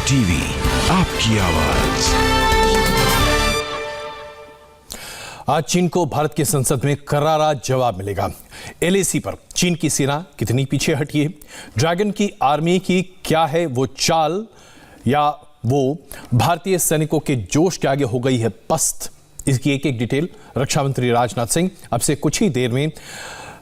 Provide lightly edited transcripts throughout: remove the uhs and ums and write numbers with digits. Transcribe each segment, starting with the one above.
TV, आपकी आवाज। आज चीन को भारत की संसद में करारा जवाब मिलेगा। एलएसी पर चीन की सेना कितनी पीछे हटी है, ड्रैगन की आर्मी की क्या है वो चाल, या वो भारतीय सैनिकों के जोश के आगे हो गई है पस्त। इसकी एक एक डिटेल रक्षा मंत्री राजनाथ सिंह अब से कुछ ही देर में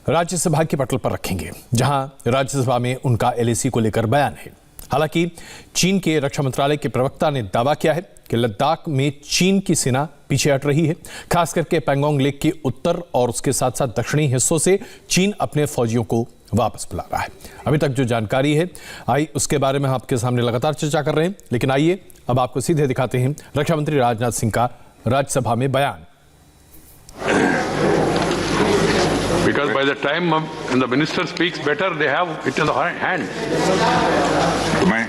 राज्यसभा के पटल पर रखेंगे, जहां राज्यसभा में उनका एलएसी को लेकर बयान है। हालांकि चीन के रक्षा मंत्रालय के प्रवक्ता ने दावा किया है कि लद्दाख में चीन की सेना पीछे हट रही है, खास करके पैंगोंग लेक के उत्तर और उसके साथ साथ दक्षिणी हिस्सों से चीन अपने फौजियों को वापस बुला रहा है। अभी तक जो जानकारी है आई उसके बारे में हम आपके सामने लगातार चर्चा कर रहे हैं, लेकिन आइए अब आपको सीधे दिखाते हैं रक्षा मंत्री राजनाथ सिंह का राज्यसभा में बयान। Because by the time when the minister speaks better, they have it in the hand. तो मैं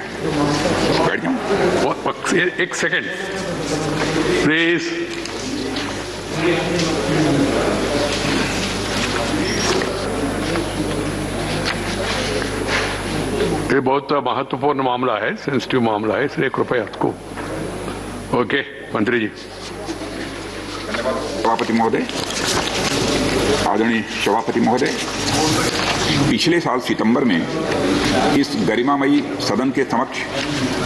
बैठ जाऊं? एक सेकेंड प्लीज। ये बहुत महत्वपूर्ण मामला है, सेंसिटिव मामला है, इसलिए कृपया आपको। ओके मंत्री जी। सभापति महोदय, आदरणीय सभापति महोदय, पिछले साल सितंबर में इस गरिमामयी सदन के समक्ष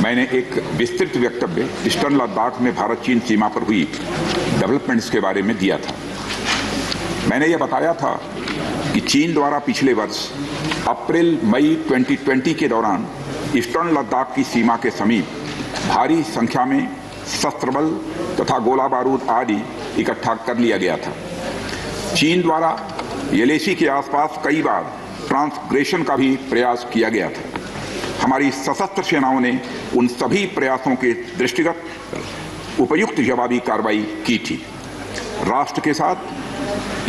मैंने एक विस्तृत वक्तव्य ईस्टर्न लद्दाख में भारत चीन सीमा पर हुई डेवलपमेंट्स के बारे में दिया था। मैंने यह बताया था कि चीन द्वारा पिछले वर्ष अप्रैल मई 2020 के दौरान ईस्टर्न लद्दाख की सीमा के समीप भारी संख्या में शस्त्र बल तथा गोला बारूद आदि इकट्ठा कर लिया गया था। चीन द्वारा एलएसी के आसपास कई बार ट्रांसग्रेशन का भी प्रयास किया गया था। हमारी सशस्त्र सेनाओं ने उन सभी प्रयासों के दृष्टिगत उपयुक्त जवाबी कार्रवाई की थी। राष्ट्र के साथ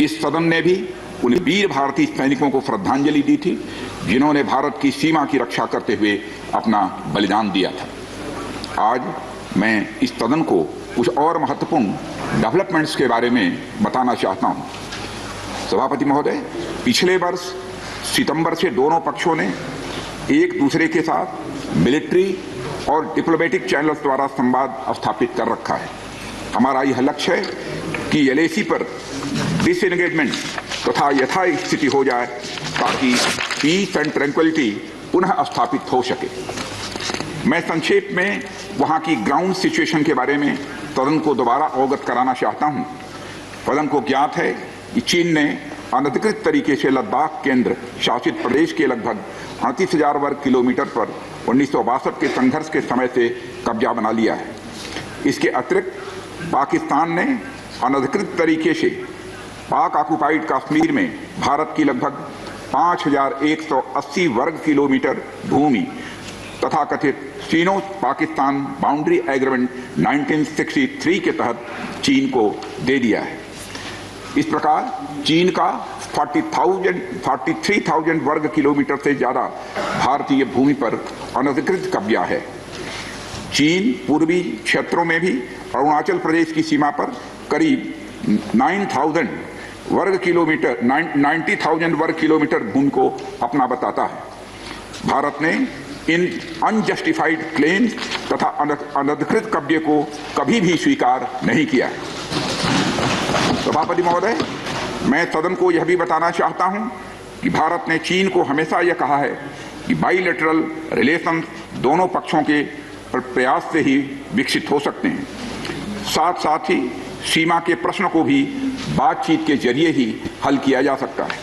इस सदन ने भी उन वीर भारतीय सैनिकों को श्रद्धांजलि दी थी जिन्होंने भारत की सीमा की रक्षा करते हुए अपना बलिदान दिया था। आज मैं इस सदन को कुछ और महत्वपूर्ण डेवलपमेंट्स के बारे में बताना चाहता हूं। सभापति महोदय, पिछले वर्ष सितंबर से दोनों पक्षों ने एक दूसरे के साथ मिलिट्री और डिप्लोमेटिक चैनल्स द्वारा संवाद स्थापित कर रखा है। हमारा यह लक्ष्य है कि एलएसी पर डिसएंगेजमेंट तथा यथास्थिति हो जाए ताकि पीस एंड ट्रैंक्विलिटी पुनः स्थापित हो सके। मैं संक्षेप में वहां की ग्राउंड सिचुएशन के बारे में सदन को दोबारा अवगत कराना चाहता हूं। सदन को ज्ञात है कि चीन ने अनधिकृत तरीके से लद्दाख केंद्र शासित प्रदेश के लगभग 38,000 वर्ग किलोमीटर पर 1962 के संघर्ष के समय से कब्जा बना लिया है। इसके अतिरिक्त पाकिस्तान ने अनधिकृत तरीके से पाक ऑक्युपाइड कश्मीर में भारत की लगभग 5,180 वर्ग किलोमीटर भूमि तथा कथित चीनो पाकिस्तान बाउंड्री एग्रीमेंट 1963 के तहत चीन को दे दिया है। इस प्रकार चीन का 43,000 वर्ग किलोमीटर से ज्यादा भारतीय भूमि पर अनधिकृत कब्जा है। चीन पूर्वी क्षेत्रों में भी अरुणाचल प्रदेश की सीमा पर करीब 90,000 वर्ग किलोमीटर भूमि को अपना बताता है। भारत ने इन अनजस्टिफाइड क्लेम तथा अनधिकृत कब्जे को कभी भी स्वीकार नहीं किया है। सभापति महोदय, मैं सदन को यह भी बताना चाहता हूं कि भारत ने चीन को हमेशा यह कहा है कि बाइलेटरल रिलेशंस दोनों पक्षों के प्रयास से ही विकसित हो सकते हैं। साथ साथ ही सीमा के प्रश्न को भी बातचीत के जरिए ही हल किया जा सकता है,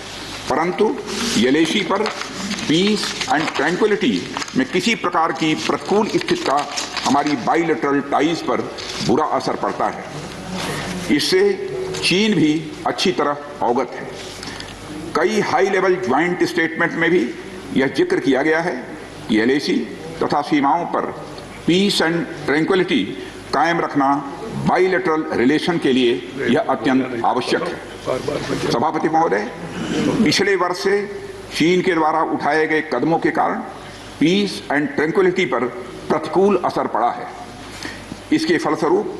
परंतु एलएसी पर पीस एंड ट्रैंक्विलिटी में किसी प्रकार की प्रतिकूल स्थिति का हमारी बाइलेटरल टाइज पर बुरा असर पड़ता है। इससे चीन भी अच्छी तरह अवगत है। कई हाई लेवल ज्वाइंट स्टेटमेंट में भी यह जिक्र किया गया है कि एलएसी तथा सीमाओं पर पीस एंड ट्रैंक्विलिटी कायम रखना बाइलेटरल रिलेशन के लिए यह अत्यंत आवश्यक है। सभापति महोदय, पिछले वर्ष से चीन के द्वारा उठाए गए कदमों के कारण पीस एंड ट्रैंक्विलिटी पर प्रतिकूल असर पड़ा है। इसके फलस्वरूप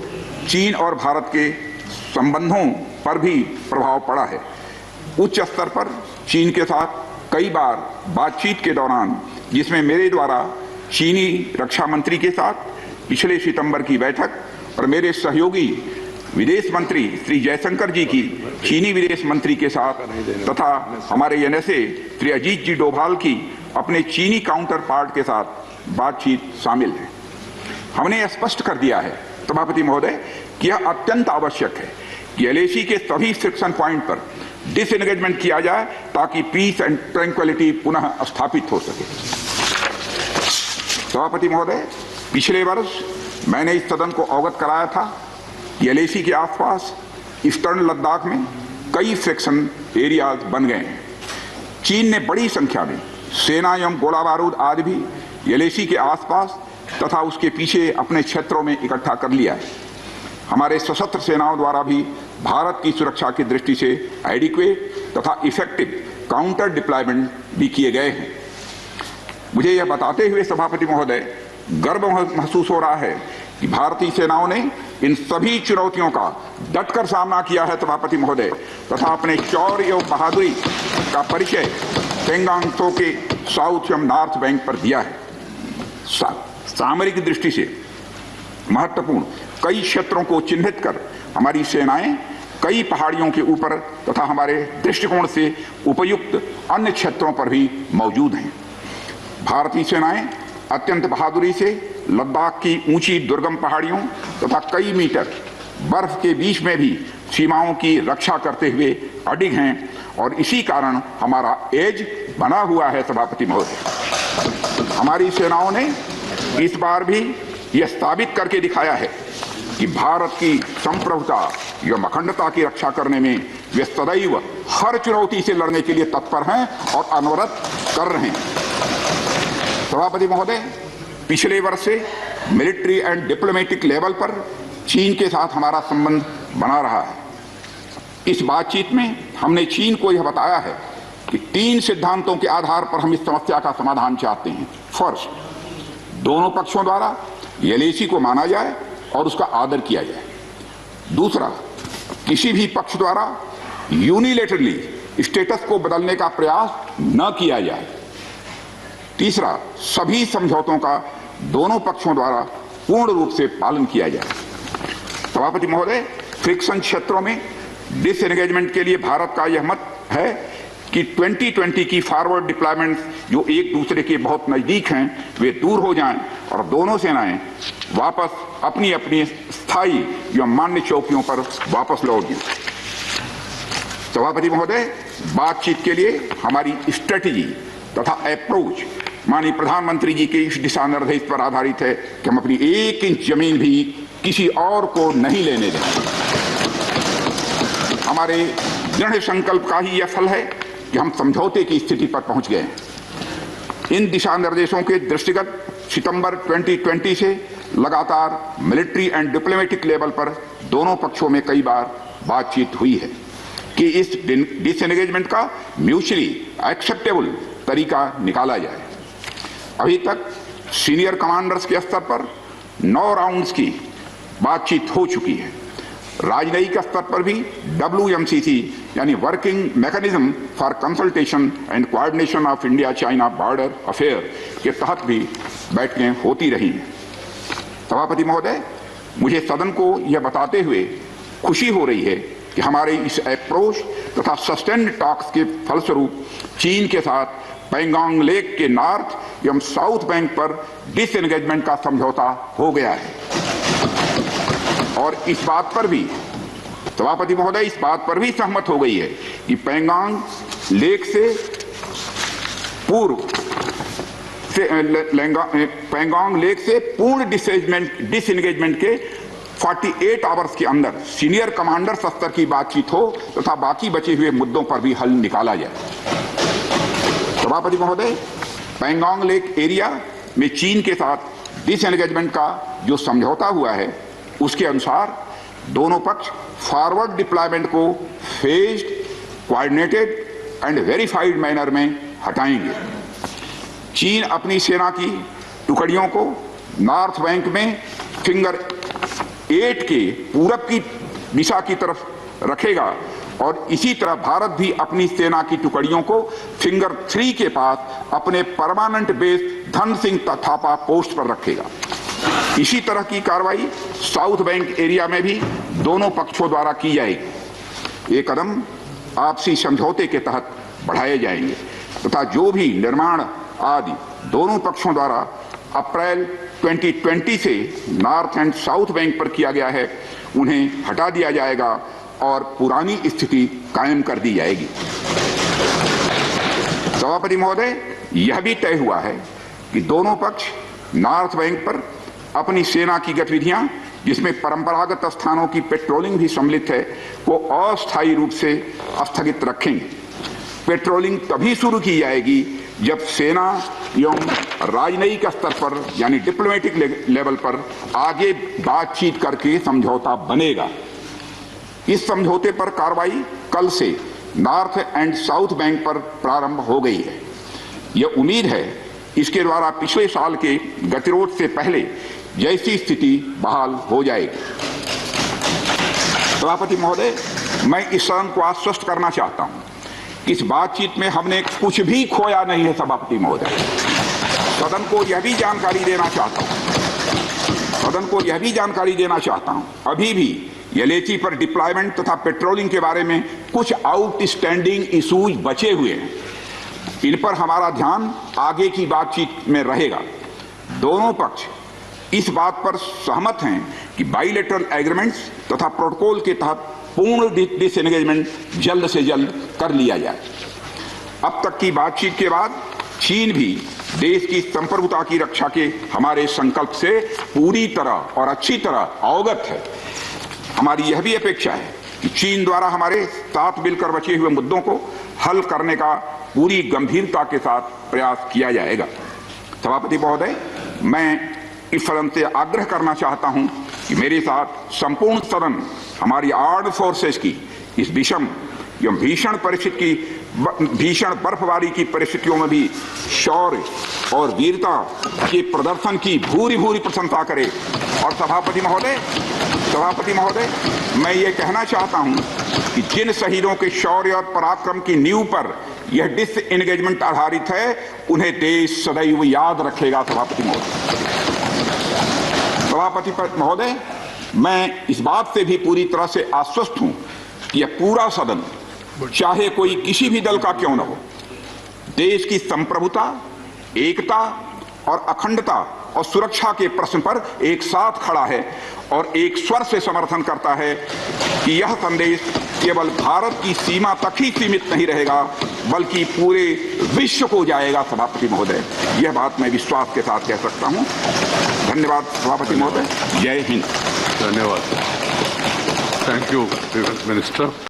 चीन और भारत के संबंधों पर भी प्रभाव पड़ा है। उच्च स्तर पर चीन के साथ कई बार बातचीत के दौरान, जिसमें मेरे द्वारा चीनी रक्षा मंत्री के साथ पिछले सितंबर की बैठक और मेरे सहयोगी विदेश मंत्री श्री जयशंकर जी की चीनी विदेश मंत्री के साथ तथा हमारे एनएसए श्री अजीत जी डोभाल की अपने चीनी काउंटर पार्ट के साथ बातचीत शामिल है। हमने स्पष्ट कर दिया है सभापति महोदय कि यह अत्यंत आवश्यक है कि एलएसी के सभी फ्रिक्शन पॉइंट पर डिसएंगेजमेंट किया जाए ताकि पीस एंड ट्रैंक्विलिटी पुनः स्थापित हो सके। सभापति महोदय, पिछले वर्ष मैंने इस सदन को अवगत कराया था कि एलएसी के आसपास ईस्टर्न लद्दाख में कई फ्रिक्शन एरियाज बन गए हैं। चीन ने बड़ी संख्या में सेना एवं गोला बारूद आदि भी एलएसी के आसपास तथा उसके पीछे अपने क्षेत्रों में इकट्ठा कर लिया है। हमारे सशस्त्र सेनाओं द्वारा भी भारत की सुरक्षा की दृष्टि से एडिक्वेट तथा इफेक्टिव काउंटर डिप्लॉयमेंट भी किए गए हैं। मुझे यह बताते हुए सभापति महोदय गर्व महसूस हो रहा है कि भारतीय सेनाओं ने इन सभी चुनौतियों का डटकर सामना किया है सभापति महोदय तथा अपने शौर्य एवं बहादुरी का परिचय पेंगांग त्सो के साउथ एवं नॉर्थ बैंक पर दिया है। सामरिक दृष्टि से महत्वपूर्ण कई क्षेत्रों को चिन्हित कर हमारी सेनाएं कई पहाड़ियों के ऊपर तथा हमारे दृष्टिकोण से उपयुक्त अन्य क्षेत्रों पर भी मौजूद हैं। भारतीय सेनाएं अत्यंत बहादुरी से लद्दाख की ऊंची दुर्गम पहाड़ियों तथा कई मीटर बर्फ के बीच में भी सीमाओं की रक्षा करते हुए अडिग हैं और इसी कारण हमारा एज बना हुआ है। सभापति महोदय, हमारी सेनाओं ने इस बार भी यह साबित करके दिखाया है कि भारत की संप्रभुता एवं अखंडता की रक्षा करने में वे सदैव हर चुनौती से लड़ने के लिए तत्पर हैं और अनवरत कर रहे हैं। सभापति महोदय, पिछले वर्ष से मिलिट्री एंड डिप्लोमेटिक लेवल पर चीन के साथ हमारा संबंध बना रहा है। इस बातचीत में हमने चीन को यह बताया है कि 3 सिद्धांतों के आधार पर हम इस समस्या का समाधान चाहते हैं। फर्स्ट, दोनों पक्षों द्वारा एलएसी को माना जाए और उसका आदर किया जाए। दूसरा, किसी भी पक्ष द्वारा यूनिलेटरली स्टेटस को बदलने का प्रयास न किया जाए। तीसरा, सभी समझौतों का दोनों पक्षों द्वारा पूर्ण रूप से पालन किया जाए। सभापति महोदय, फ्रिक्शन क्षेत्रों में डिसएंगेजमेंट के लिए भारत का यह मत है कि 2020 की फॉरवर्ड डिप्लॉयमेंट जो एक दूसरे के बहुत नजदीक हैं वे दूर हो जाएं और दोनों सेनाएं वापस अपनी अपनी स्थायी या मान्य चौकियों पर वापस लौट जाएं। सभापति महोदय, बातचीत के लिए हमारी स्ट्रेटेजी तथा अप्रोच माननीय प्रधानमंत्री जी के इस दिशा निर्देश पर आधारित है कि हम अपनी 1 इंच जमीन भी किसी और को नहीं लेने देंगे। हमारे दृढ़ संकल्प का ही यह फल है कि हम समझौते की स्थिति पर पहुंच गए हैं। इन दिशा निर्देशों के दृष्टिगत सितंबर 2020 से लगातार मिलिट्री एंड डिप्लोमेटिक लेवल पर दोनों पक्षों में कई बार बातचीत हुई है कि इस डिसएंगेजमेंट का म्यूचुअली एक्सेप्टेबल तरीका निकाला जाए। अभी तक सीनियर कमांडर्स के स्तर पर 9 राउंड्स की बातचीत हो चुकी है। राजनयिक स्तर पर भी WMCC यानी working mechanism for consultation and coordination of India China border affair के तहत भी बैठकें होती रही हैं। सभापति महोदय, मुझे सदन को यह बताते हुए खुशी हो रही है कि हमारे इस अप्रोच तथा सस्टेन्ड टॉक्स के फलस्वरूप चीन के साथ पेंगोंग लेक के नॉर्थ एवं साउथ बैंक पर डिसएंगेजमेंट का समझौता हो गया है और इस बात पर भी सभापति महोदय इस बात पर भी सहमत हो गई है कि पेंगोंग लेक से पूर्ण डिसएंगेजमेंट के 48 आवर्स के अंदर सीनियर कमांडर स्तर की बातचीत हो तथा बाकी बचे हुए मुद्दों पर भी हल निकाला जाए। सभापति महोदय, पेंगोंग लेक एरिया में चीन के साथ डिसएंगेजमेंट का जो समझौता हुआ है उसके अनुसार दोनों पक्ष फॉरवर्ड डिप्लॉयमेंट को phased, coordinated and verified manner में हटाएंगे। चीन अपनी सेना की टुकड़ियों को नॉर्थ बैंक में फिंगर 8 के पूरब की दिशा की तरफ रखेगा और इसी तरह भारत भी अपनी सेना की टुकड़ियों को फिंगर 3 के पास अपने permanent base Dhan Singh Thapa post पर रखेगा। इसी तरह की कार्रवाई साउथ बैंक एरिया में भी दोनों पक्षों द्वारा की जाएगी। ये कदम आपसी समझौते के तहत बढ़ाए जाएंगे तथा जो भी निर्माण आदि दोनों पक्षों द्वारा अप्रैल 2020 से नॉर्थ एंड साउथ बैंक पर किया गया है उन्हें हटा दिया जाएगा और पुरानी स्थिति कायम कर दी जाएगी। सभापति महोदय, यह भी तय हुआ है कि दोनों पक्ष नॉर्थ बैंक पर अपनी सेना की गतिविधियां, जिसमें परंपरागत स्थानों की पेट्रोलिंग भी सम्मिलित है, को अस्थायी रूप से स्थगित रखेंगे। पेट्रोलिंग तभी शुरू की जाएगी जब सेना एवं राजनयिक स्तर पर यानी डिप्लोमेटिक लेवल पर आगे बातचीत करके समझौता बनेगा। इस समझौते पर कार्रवाई कल से नॉर्थ एंड साउथ बैंक पर प्रारंभ हो गई है। यह उम्मीद है इसके द्वारा पिछले साल के गतिरोध से पहले जैसी स्थिति बहाल हो जाएगी। सभापति महोदय, मैं इस सदन को आश्वस्त करना चाहता हूं कि इस बातचीत में हमने कुछ भी खोया नहीं है। सभापति महोदय, सदन को यह भी जानकारी देना चाहता हूं अभी भी एलएसी पर डिप्लॉयमेंट तथा पेट्रोलिंग के बारे में कुछ आउटस्टैंडिंग इश्यूज बचे हुए हैं। इन पर हमारा ध्यान आगे की बातचीत में रहेगा। दोनों पक्ष इस बात पर सहमत हैं कि बाइलेटरल एग्रीमेंट्स तथा प्रोटोकॉल के तहत पूर्ण डिसएंगेजमेंट जल्द से जल्द कर लिया जाए। अब तक की बातचीत के बाद चीन भी देश की संप्रभुता की रक्षा के हमारे संकल्प से पूरी तरह और अच्छी तरह अवगत है। हमारी यह भी अपेक्षा है कि चीन द्वारा हमारे साथ मिलकर बचे हुए मुद्दों को हल करने का पूरी गंभीरता के साथ प्रयास किया जाएगा। सभापति महोदय, मैं इस सदन से आग्रह करना चाहता हूं कि मेरे साथ संपूर्ण सदन हमारी आर्म्ड फोर्सेस की इस विषम एवं भीषण बर्फबारी की परिस्थितियों में भी शौर्य और वीरता के प्रदर्शन की भूरी भूरी प्रशंसा करे। और सभापति महोदय, मैं ये कहना चाहता हूं कि जिन शहीदों के शौर्य और पराक्रम की नींव पर यह डिसएंगेजमेंट आधारित है, उन्हें देश सदैव याद रखेगा। सभापति महोदय, मैं इस बात से भी पूरी तरह से आश्वस्त हूं कि यह पूरा सदन, चाहे कोई किसी भी दल का क्यों न हो, देश की संप्रभुता, एकता और अखंडता और सुरक्षा के प्रश्न पर एक साथ खड़ा है और एक स्वर से समर्थन करता है कि यह संदेश केवल भारत की सीमा तक ही सीमित नहीं रहेगा बल्कि पूरे विश्व को जाएगा। सभापति महोदय, यह बात मैं विश्वास के साथ कह सकता हूं। धन्यवाद सभापति महोदय। जय हिंद। धन्यवाद। Thank you, defence minister.